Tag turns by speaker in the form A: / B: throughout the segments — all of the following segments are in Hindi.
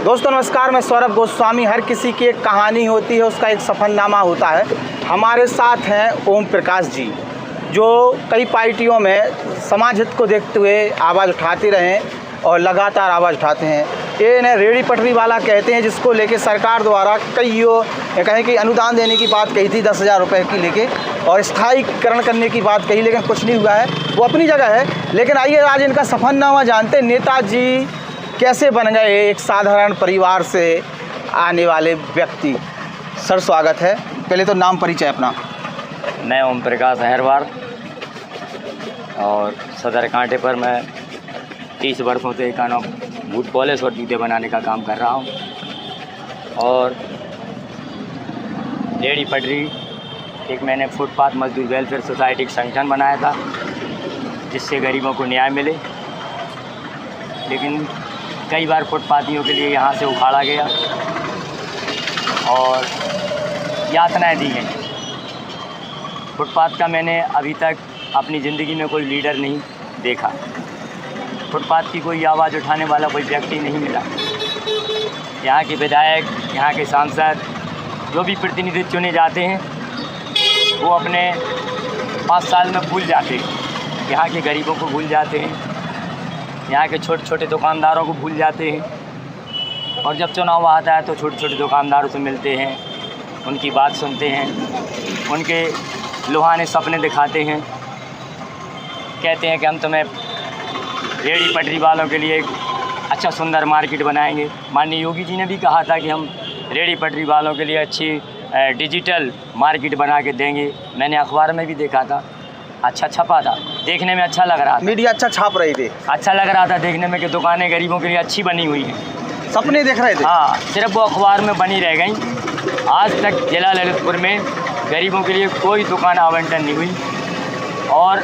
A: दोस्तों नमस्कार, मैं सौरभ गोस्वामी। हर किसी की एक कहानी होती है, उसका एक सफरनामा होता है। हमारे साथ हैं ओम प्रकाश जी, जो कई पार्टियों में समाज हित को देखते हुए आवाज़ उठाते रहे और लगातार आवाज़ उठाते हैं। ये इन्हें रेहड़ी पटरी वाला कहते हैं, जिसको लेके सरकार द्वारा कहीं कि अनुदान देने की बात कही थी 10,000 रुपये की लेके, और स्थायीकरण करने की बात कही, लेकिन कुछ नहीं हुआ है। वो अपनी जगह है, लेकिन आइए आज इनका सफरनामा जानते हैं। नेताजी कैसे बन गए एक साधारण परिवार से आने वाले व्यक्ति। सर स्वागत है। पहले तो नाम परिचय अपना।
B: मैं ओम प्रकाश अहरवार और सदर कांटे पर मैं 30 वर्षों से कानो बूट पॉलिश और जूते बनाने का काम कर रहा हूँ। और रेहड़ी पटरी एक मैंने फुटपाथ मजदूर वेलफेयर सोसाइटी का संगठन बनाया था, जिससे गरीबों को न्याय मिले। लेकिन कई बार फुटपाथियों के लिए यहाँ से उखाड़ा गया और यातनाएं दी गई। फुटपाथ का मैंने अभी तक अपनी ज़िंदगी में कोई लीडर नहीं देखा। फुटपाथ की कोई आवाज़ उठाने वाला कोई व्यक्ति नहीं मिला। यहाँ के विधायक, यहाँ के सांसद, जो भी प्रतिनिधि चुने जाते हैं, वो अपने 5 साल में भूल जाते हैं। यहाँ के गरीबों को भूल जाते हैं, यहाँ के छोटे छोटे दुकानदारों को भूल जाते हैं। और जब चुनाव आता है तो छोटे छोटे दुकानदारों से मिलते हैं, उनकी बात सुनते हैं, उनके लुहाने सपने दिखाते हैं। कहते हैं कि हम तुम्हें रेहड़ी पटरी वालों के लिए एक अच्छा सुंदर मार्केट बनाएंगे। माननीय योगी जी ने भी कहा था कि हम रेहड़ी पटरी वालों के लिए अच्छी डिजिटल मार्केट बना के देंगे। मैंने अखबार में भी देखा था, अच्छा छपा था, देखने में अच्छा लग रहा था।
A: मीडिया अच्छा छाप रही थी,
B: अच्छा लग रहा था देखने में कि दुकानें गरीबों के लिए अच्छी बनी हुई हैं।
A: सपने देख रहे थे।
B: हाँ, सिर्फ वो अखबार में बनी रह गई। आज तक जिला ललितपुर में गरीबों के लिए कोई दुकान आवंटन नहीं हुई और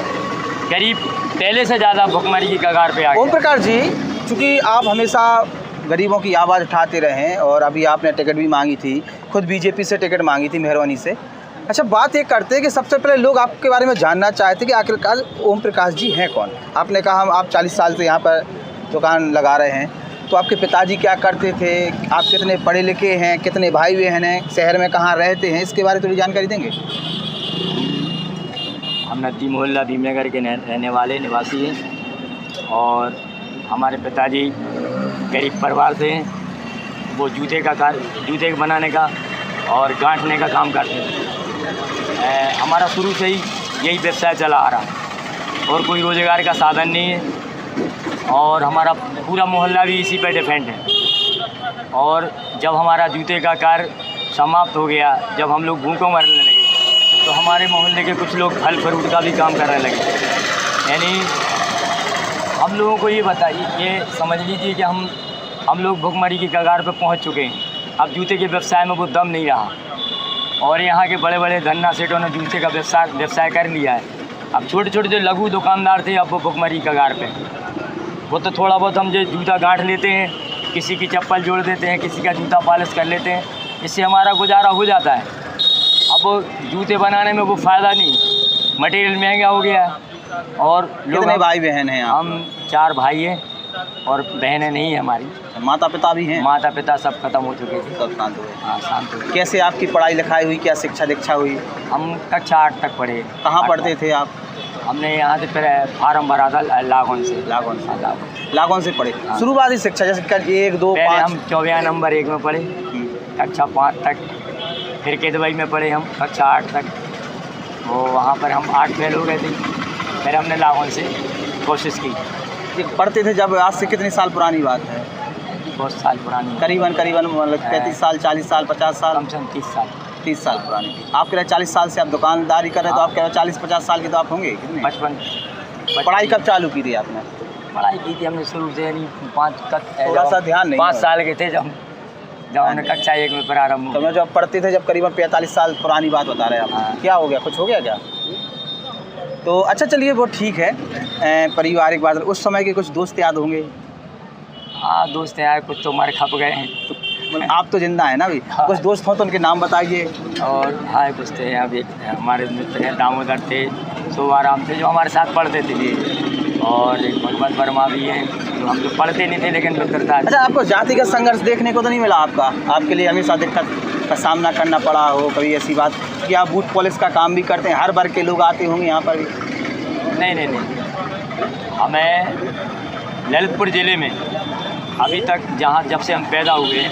B: गरीब पहले से ज़्यादा भुखमरी की कगार पे आ गए।
A: ओम प्रकाश जी, चूँकि आप हमेशा गरीबों की आवाज़ उठाते रहे और अभी आपने टिकट भी मांगी थी, खुद बीजेपी से टिकट मांगी थी मेहरबानी से। अच्छा, बात ये करते हैं कि सबसे पहले लोग आपके बारे में जानना चाहते हैं कि आखिरकार ओम प्रकाश जी हैं कौन। आपने कहा आप 40 साल से यहाँ पर दुकान लगा रहे हैं, तो आपके पिताजी क्या करते थे, आप कितने पढ़े लिखे हैं, कितने भाई बहन हैं, शहर में कहाँ रहते हैं, इसके बारे में थोड़ी जानकारी देंगे।
B: हम नदी मोहल्ला भीमनगर के रहने वाले निवासी हैं और हमारे पिताजी गरीब परिवार से हैं। वो जूते बनाने का और गांठने का काम करते हैं। हमारा शुरू से ही यही व्यवसाय चला आ रहा है और कोई रोज़गार का साधन नहीं है और हमारा पूरा मोहल्ला भी इसी पे डिपेंड है। और जब हमारा जूते का कार्य समाप्त हो गया, जब हम लोग भूखों मरने लगे, तो हमारे मोहल्ले के कुछ लोग फल फ्रूट का भी काम करने लगे। यानी हम लोगों को ये बताइए, ये समझ लीजिए कि हम लोग भुखमरी की कगार पर पहुंच चुके हैं। अब जूते के व्यवसाय में वो दम नहीं रहा और यहाँ के बड़े बड़े धन्ना सेठों ने जूते का व्यवसाय कर लिया है। अब छोटे छोटे जो लघु दुकानदार थे, अब वो भुखमरी कगार पे। वो तो थोड़ा बहुत हम जो जूता गांठ लेते हैं, किसी की चप्पल जोड़ देते हैं, किसी का जूता पॉलिश कर लेते हैं, इससे हमारा गुजारा हो जाता है। अब जूते बनाने में वो फ़ायदा नहीं, मटेरियल महंगा हो गया है। और
A: कितने भाई बहन हैं आप?
B: हम 4 भाई हैं और बहनें नहीं हैं हमारी।
A: माता पिता भी हैं?
B: माता पिता सब खत्म हो चुके थे,
A: सब शांत हुए।
B: हाँ, शांत हुए।
A: कैसे आपकी पढ़ाई लिखाई हुई, क्या शिक्षा दीक्षा हुई?
B: हम कक्षा 8 तक पढ़े।
A: कहाँ पढ़ते थे आप?
B: हमने यहाँ से फिर फार्म भरा था लागोन से।
A: लागोन से पढ़े।
B: हाँ।
A: शुरुआती शिक्षा जैसे 1, 2, 5?
B: हम 24 नंबर 1 में पढ़े, कक्षा 5 तक। फिर केदवई में पढ़े हम कक्षा 8 तक। वो वहाँ पर हम 8 फेल हो गए थे। फिर हमने लागोन से कोशिश की।
A: ये पढ़ते थे जब, आज से कितने साल पुरानी बात है?
B: बहुत साल पुरानी।
A: करीबन मतलब 35 साल, 40 साल, 50 साल?
B: कम से कम 30 साल।
A: 30 साल पुरानी। आप कह रहे 40 साल से आप दुकानदारी कर रहे हैं, तो आप कह रहे 40-50 साल के तो आप होंगे कितने?
B: 55।
A: पढ़ाई कब चालू की थी आपने?
B: पढ़ाई की थी हमने शुरू से, यानी 5 तक।
A: थोड़ा सा ध्यान नहीं।
B: 5 साल के थे जब हमने कक्षा 1 में प्रारंभ।
A: तो मैं जब पढ़ते थे, जब करीबन 45 साल पुरानी बात बता रहे हैं आप।
B: हाँ।
A: क्या हो गया, कुछ हो गया क्या? तो अच्छा चलिए, वो ठीक है। पारिवारिक बात, उस समय के कुछ दोस्त याद होंगे?
B: हाँ, दोस्त यार कुछ तो मर खप गए हैं।
A: मतलब आप तो जिंदा है ना अभी?
B: हाँ।
A: कुछ दोस्त हों तो उनके नाम बताइए।
B: और हाँ, कुछ थे। अब एक हमारे मित्र हैं, दामोदर थे, शोभाराम थे, जो हमारे साथ पढ़ते थे। और एक भगवत वर्मा भी हैं, जो हम तो पढ़ते नहीं थे, लेकिन मित्रता।
A: अच्छा, आपको जातिगत संघर्ष देखने को तो नहीं मिला आपका? आपके लिए हमेशा दिक्कत का सामना करना पड़ा हो कभी ऐसी बात कि आप बूथ पुलिस का काम भी करते हैं, हर वर्ग के लोग आते होंगे यहाँ पर भी?
B: नहीं, हमें ललितपुर ज़िले में अभी तक जब से हम पैदा हुए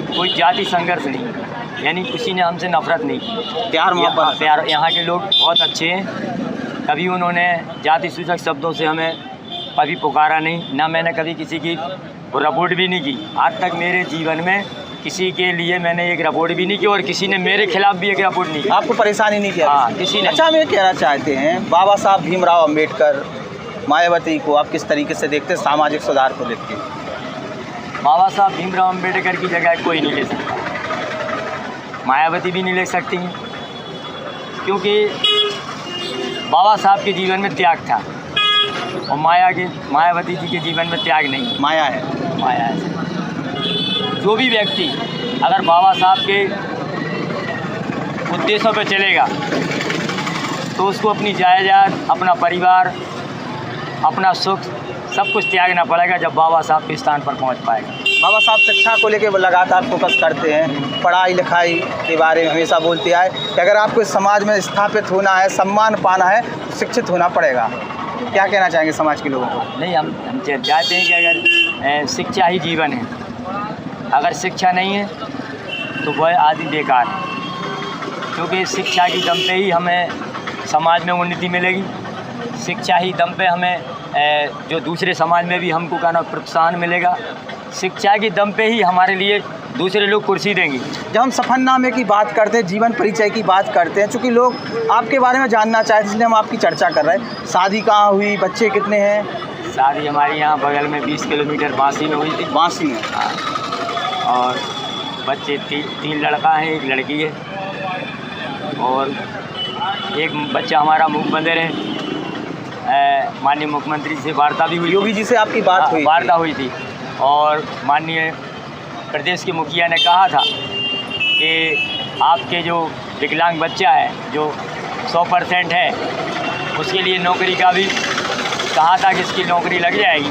B: कोई जाति संघर्ष नहीं, यानी किसी ने हमसे नफरत नहीं की। प्यार यहाँ के लोग बहुत अच्छे हैं। कभी उन्होंने जाति सूचक शब्दों से हमें कभी पुकारा नहीं, ना मैंने कभी किसी की रिपोर्ट भी नहीं की। आज तक मेरे जीवन में किसी के लिए मैंने एक रिपोर्ट भी नहीं की और किसी ने मेरे खिलाफ भी एक रिपोर्ट नहीं की।
A: आपको परेशानी नहीं किया?
B: हाँ, किसी ने।
A: अच्छा, हम ये कहना चाहते हैं, बाबा साहब भीमराव अम्बेडकर, मायावती को आप किस तरीके से देखते हैं सामाजिक सुधार को देख के?
B: बाबा साहब भीमराव अम्बेडकर की जगह कोई नहीं ले सकता, मायावती भी नहीं ले सकती, क्योंकि बाबा साहब के जीवन में त्याग था और मायावती जी के जीवन में त्याग नहीं।
A: माया है।
B: जो भी व्यक्ति अगर बाबा साहब के उद्देश्यों पे चलेगा तो उसको अपनी जायदाद, अपना परिवार, अपना सुख सब कुछ त्यागना पड़ेगा जब बाबा साहब के स्थान पर पहुंच पाएगा।
A: बाबा साहब शिक्षा को लेकर लगातार फोकस करते हैं, पढ़ाई लिखाई के बारे में हमेशा बोलते आए कि अगर आपको इस समाज में स्थापित होना है, सम्मान पाना है, तो शिक्षित होना पड़ेगा। क्या कहना चाहेंगे समाज के लोगों को?
B: नहीं, हम चाहते हैं कि अगर शिक्षा ही जीवन है, अगर शिक्षा नहीं है तो वह आदि बेकार है, क्योंकि शिक्षा की दम पे ही हमें समाज में उन्नति मिलेगी। शिक्षा ही दम पे हमें जो दूसरे समाज में भी हमको कहना प्रोत्साहन मिलेगा। शिक्षा की दम पे ही हमारे लिए दूसरे लोग कुर्सी देंगे।
A: जब हम सफ़रनामे की बात करते हैं, जीवन परिचय की बात करते हैं, चूँकि लोग आपके बारे में जानना चाहते हैं इसलिए हम आपकी चर्चा कर रहे हैं। शादी कहाँ हुई, बच्चे कितने हैं?
B: शादी हमारे यहाँ बगल में 20 किलोमीटर बांसी में हुई थी।
A: बांसी में?
B: हाँ। और बच्चे तीन लड़का है, एक लड़की है, और एक बच्चा हमारा मुख बंदर है। माननीय मुख्यमंत्री से वार्ता भी हुई,
A: योगी जी से आपकी बात हुई?
B: वार्ता हुई थी, और माननीय प्रदेश के मुखिया ने कहा था कि आपके जो विकलांग बच्चा है जो 100% है उसके लिए नौकरी का भी कहा था कि इसकी नौकरी लग जाएगी,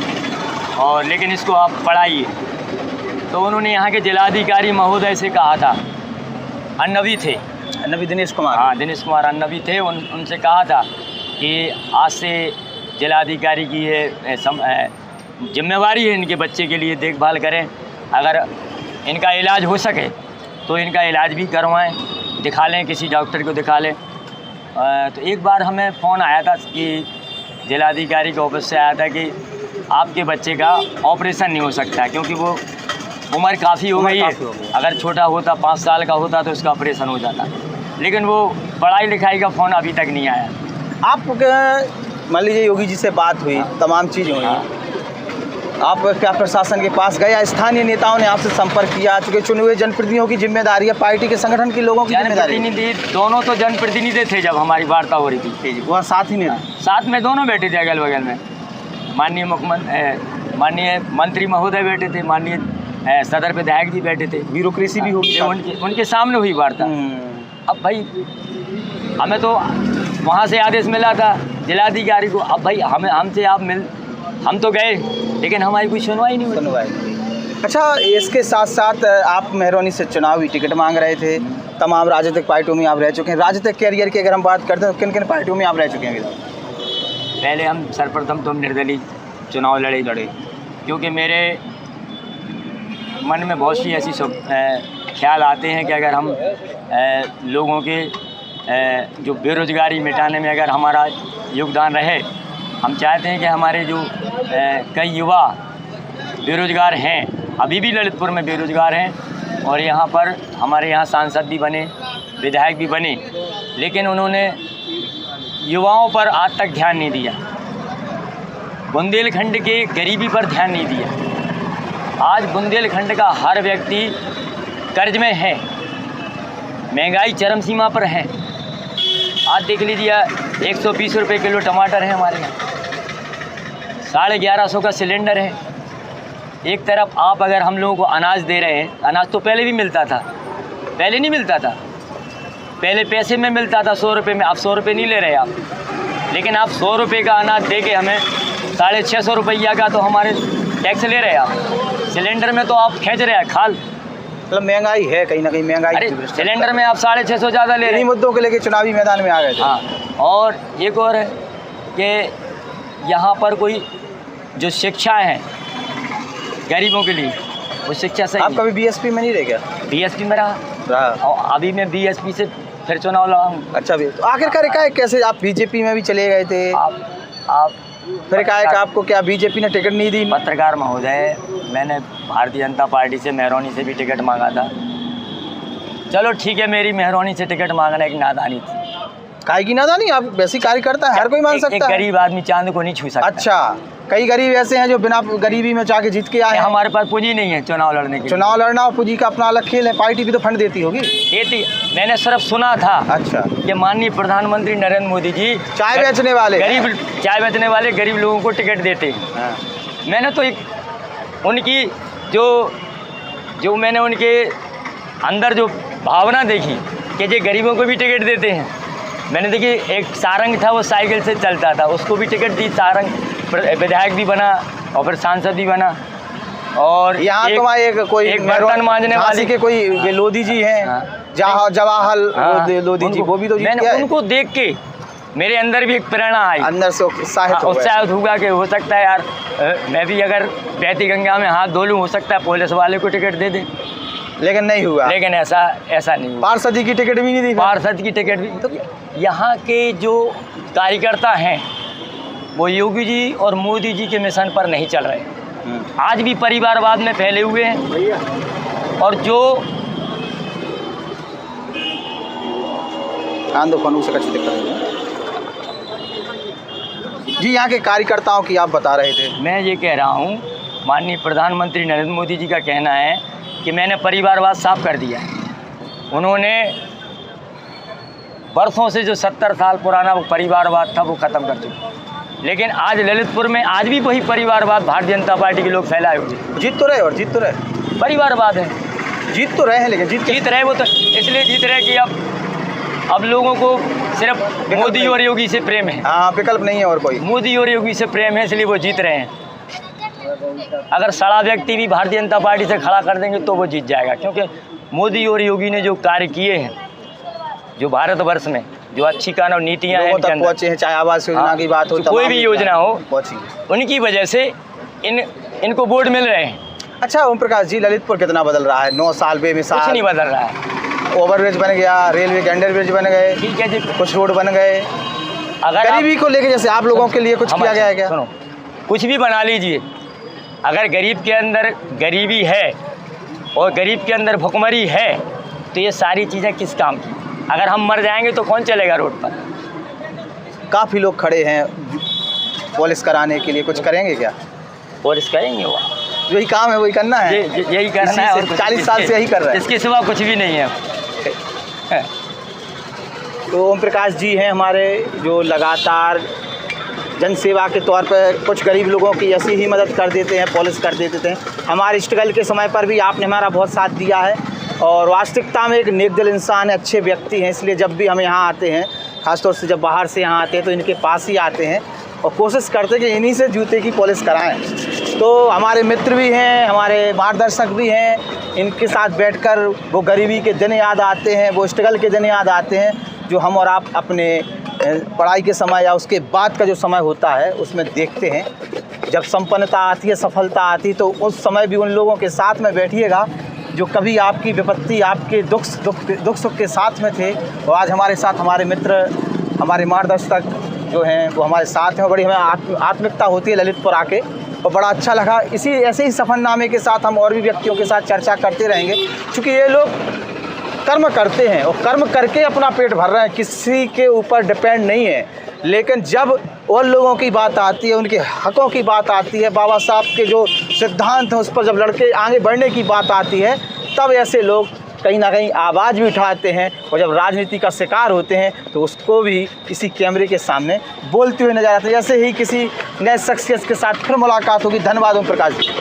B: और लेकिन इसको आप पढ़ाइए। तो उन्होंने यहाँ के जिलाधिकारी महोदय से कहा था, अन्नवी थे,
A: अन्नवी दिनेश कुमार।
B: हाँ, दिनेश कुमार अन्नवी थे। उनसे कहा था कि आज से जिलाधिकारी की ये जिम्मेवारी है इनके बच्चे के लिए देखभाल करें, अगर इनका इलाज हो सके तो इनका इलाज भी करवाएं, दिखा लें, किसी डॉक्टर को दिखा लें। तो एक बार हमें फ़ोन आया था कि जिलाधिकारी के ऑफिस से आया था कि आपके बच्चे का ऑपरेशन नहीं हो सकता क्योंकि वो उम्र काफ़ी हो गई है। अगर छोटा होता, 5 साल का होता, तो उसका ऑपरेशन हो जाता, लेकिन वो पढ़ाई लिखाई का फ़ोन अभी तक नहीं आया।
A: आप मान लीजिए योगी जी से बात हुई, तमाम चीज़ हुई, आप क्या प्रशासन के पास गए या स्थानीय नेताओं ने आपसे संपर्क किया? चूँकि चुने हुए जनप्रतिनिधियों की जिम्मेदारी है, पार्टी के संगठन के लोगों की जिम्मेदारी।
B: जनप्रतिनिधि दोनों तो जनप्रतिनिधि थे जब हमारी वार्ता हो रही थी,
A: वहाँ साथ ही में?
B: साथ में दोनों बैठे थे अगल बगल में। माननीय मुख्यमंत्री, माननीय मंत्री महोदय बैठे थे, माननीय सदर विधायक जी बैठे थे।
A: ब्यूरोक्रेसी भी होगी,
B: उनके सामने हुई वार्ता। अब भाई हमें तो वहाँ से आदेश मिला था जिलाधिकारी को, अब भाई हमसे आप हम तो गए लेकिन हमारी कोई सुनवाई नहीं हुई।
A: अच्छा, इसके साथ साथ आप मेहरौनी से चुनावी टिकट मांग रहे थे, तमाम राजनीतिक पार्टियों में आप रह चुके हैं। राजनीतिक कैरियर की अगर हम बात करते हैं तो किन किन पार्टियों में आप रह चुके हैं?
B: पहले हम सर्वप्रथम तो निर्दलीय चुनाव लड़े क्योंकि मेरे मन में बहुत सी ऐसी ख्याल आते हैं कि अगर हम लोगों के जो बेरोज़गारी मिटाने में अगर हमारा योगदान रहे, हम चाहते हैं कि हमारे जो कई युवा बेरोज़गार हैं, अभी भी ललितपुर में बेरोज़गार हैं, और यहाँ पर हमारे यहाँ सांसद भी बने, विधायक भी बने, लेकिन उन्होंने युवाओं पर आज तक ध्यान नहीं दिया, बुंदेलखंड के गरीबी पर ध्यान नहीं दिया। आज बुंदेलखंड का हर व्यक्ति कर्ज में है, महंगाई चरम सीमा पर है। आज देख लीजिए 120 रुपये किलो टमाटर है हमारे यहाँ, 1150 का सिलेंडर है। एक तरफ आप अगर हम लोगों को अनाज दे रहे हैं, अनाज तो पहले भी मिलता था, पहले नहीं मिलता था, पहले पैसे में मिलता था 100 रुपये में, आप 100 रुपये नहीं ले रहे आप, लेकिन आप 100 रुपये का अनाज दे के हमें 650 रुपया का तो हमारे टैक्स ले रहे हैं आप, सिलेंडर में तो आप खींच रहे हैं खाल।
A: मतलब महंगाई है, कहीं ना कहीं महंगाई।
B: अरे सिलेंडर में आप 650 ज़्यादा ले रहे
A: इन्हीं
B: हैं।
A: मुद्दों को लेके चुनावी मैदान में आ गए थे।
B: हाँ, और एक और है कि यहाँ पर कोई जो शिक्षा है गरीबों के लिए, वो शिक्षा सही।
A: आप कभी बीएसपी में नहीं रहे क्या?
B: बीएसपी में रहा और अभी मैं बीएसपी से फिर चुनाव लड़ाऊँ।
A: अच्छा भी, तो आखिरकार क्या है, कैसे आप बीजेपी में भी चले गए थे?
B: आप
A: फिर क्या है कि आपको क्या बीजेपी ने टिकट नहीं दी?
B: पत्रकार महोदय, मैंने भारतीय जनता पार्टी से मेहरौनी से भी टिकट मांगा था। चलो ठीक है, मेरी मेहरौनी से टिकट मांगना एक नादानी थी।
A: काहे की नादानी? आप वैसी कार्यकर्ता है, हर कोई मान सकता
B: एक
A: है।
B: गरीब आदमी चांद को नहीं छू सकता।
A: अच्छा, कई गरीब ऐसे हैं जो बिना गरीबी में जाके जीत के आए हैं।
B: हमारे पास पूंजी नहीं है चुनाव लड़ने की।
A: चुनाव लड़ना और पूंजी का अपना अलग खेल है, पार्टी भी तो फंड देती होगी।
B: देती, मैंने सिर्फ सुना था।
A: अच्छा,
B: कि माननीय प्रधानमंत्री नरेंद्र मोदी जी
A: चाय बेचने वाले
B: गरीब लोगों को टिकट देते हैं।
A: हाँ।
B: मैंने तो एक उनकी जो मैंने उनके अंदर जो भावना देखी कि ये गरीबों को भी टिकट देते हैं। मैंने देखी एक सारंग था, वो साइकिल से चलता था, उसको भी टिकट दी, सारंग विधायक भी बना और फिर सांसद भी बना। और
A: यहाँ तो एक कोई
B: एक बर्तन मांजने वाले
A: के कोई लोधी जी हैं।
B: हाँ।
A: जवाहर लोधी जी, वो भी तो जीत
B: मैंने
A: के आए।
B: उनको देख के मेरे अंदर भी एक प्रेरणा आई,
A: अंदर से
B: उत्साहित हुआ कि हो सकता है यार मैं भी अगर बहती गंगा में हाथ धो लूँ, हो सकता है पुलिस वाले को टिकट दे दे।
A: लेकिन नहीं हुआ।
B: लेकिन ऐसा नहीं हुआ।
A: पार्षद की टिकट भी नहीं दी।
B: पार्षद की टिकट भी। तो यहाँ के जो कार्यकर्ता हैं वो योगी जी और मोदी जी के मिशन पर नहीं चल रहे। आज भी परिवारवाद में फैले हुए हैं। और जो
A: जी, यहाँ के कार्यकर्ताओं की आप बता रहे थे।
B: मैं ये कह रहा हूँ, माननीय प्रधानमंत्री नरेंद्र मोदी जी का कहना है कि मैंने परिवारवाद साफ कर दिया है। उन्होंने बरसों से जो 70 साल पुराना वो परिवारवाद था वो ख़त्म कर चुके। लेकिन आज ललितपुर में आज भी वही परिवारवाद भारतीय जनता पार्टी के लोग फैलाए हुए।
A: जीत तो रहे
B: परिवारवाद है।
A: जीत तो रहे हैं, लेकिन
B: जीत रहे वो तो इसलिए जीत रहे कि अब लोगों को सिर्फ मोदी और योगी से प्रेम है।
A: हाँ, विकल्प नहीं है और कोई।
B: मोदी और योगी से प्रेम है, इसलिए वो जीत रहे हैं। अगर सड़ा व्यक्ति भी भारतीय जनता पार्टी से खड़ा कर देंगे तो वो जीत जाएगा, क्योंकि मोदी और योगी ने जो कार्य किए हैं, जो भारतवर्ष में जो अच्छी कानून नीतियाँ हैं
A: पहुँचे हैं, चाहे आवास योजना की बात हो,
B: कोई भी योजना हो,
A: पहुँची,
B: उनकी वजह से इनको वोट मिल रहे हैं।
A: अच्छा ओम प्रकाश जी, ललितपुर कितना बदल रहा है 9 साल बेमिसाल?
B: कुछ नहीं बदल रहा है।
A: ओवरब्रिज बन गया, रेलवे के अंडर ब्रिज बन गए,
B: ठीक है जी,
A: कुछ रोड बन गए।
B: अगर
A: गरीबी को लेके जैसे आप लोगों के लिए कुछ किया गया है क्या?
B: सुनो, कुछ भी बना लीजिए, अगर गरीब के अंदर गरीबी है और गरीब के अंदर भुखमरी है तो ये सारी चीज़ें किस काम की? अगर हम मर जाएंगे तो कौन चलेगा रोड पर?
A: काफ़ी लोग खड़े हैं पॉलिश कराने के लिए, कुछ करेंगे क्या?
B: पॉलिश करेंगे, वो
A: यही काम है, वही करना है,
B: यही करना है। और
A: 40 साल से यही कर रहे हैं,
B: इसके सिवा कुछ भी नहीं है।
A: तो ओम प्रकाश जी हैं हमारे, जो लगातार जनसेवा के तौर पर कुछ गरीब लोगों की ऐसी ही मदद कर देते हैं, पॉलिश कर देते हैं। हमारे स्ट्रगल के समय पर भी आपने हमारा बहुत साथ दिया है और वास्तविकता में एक नेक दिल इंसान है, अच्छे व्यक्ति हैं। इसलिए जब भी हम यहाँ आते हैं, ख़ासतौर से जब बाहर से यहाँ आते हैं, तो इनके पास ही आते हैं और कोशिश करते हैं कि इन्हीं से जूते की पॉलिश कराएं। तो हमारे मित्र भी हैं, हमारे मार्गदर्शक भी हैं, इनके साथ बैठकर वो गरीबी के दिन याद आते हैं, वो स्ट्रगल के दिन याद आते हैं जो हम और आप अपने पढ़ाई के समय या उसके बाद का जो समय होता है उसमें देखते हैं। जब संपन्नता आती है, सफलता आती है, तो उस समय भी उन लोगों के साथ में बैठिएगा जो कभी आपकी विपत्ति, आपके दुख सुख के साथ में थे। और आज हमारे साथ हमारे मित्र, हमारे मार्गदर्शक जो हैं वो हमारे साथ हैं। बड़ी हमें आत्मिकता होती है ललितपुर आके और बड़ा अच्छा लगा। ऐसे ही सफ़रनामे के साथ हम और भी व्यक्तियों के साथ चर्चा करते रहेंगे, क्योंकि ये लोग कर्म करते हैं और कर्म करके अपना पेट भर रहे हैं, किसी के ऊपर डिपेंड नहीं है। लेकिन जब और लोगों की बात आती है, उनके हकों की बात आती है, बाबा साहब के जो सिद्धांत हैं उस पर जब लड़के आगे बढ़ने की बात आती है, तब ऐसे लोग कहीं ना कहीं आवाज़ भी उठाते हैं और जब राजनीति का शिकार होते हैं तो उसको भी इसी कैमरे के सामने बोलते हुए नजर आते हैं। जैसे ही किसी नए शख्सियत के साथ फिर मुलाकात होगी। धन्यवाद ओम प्रकाश जी।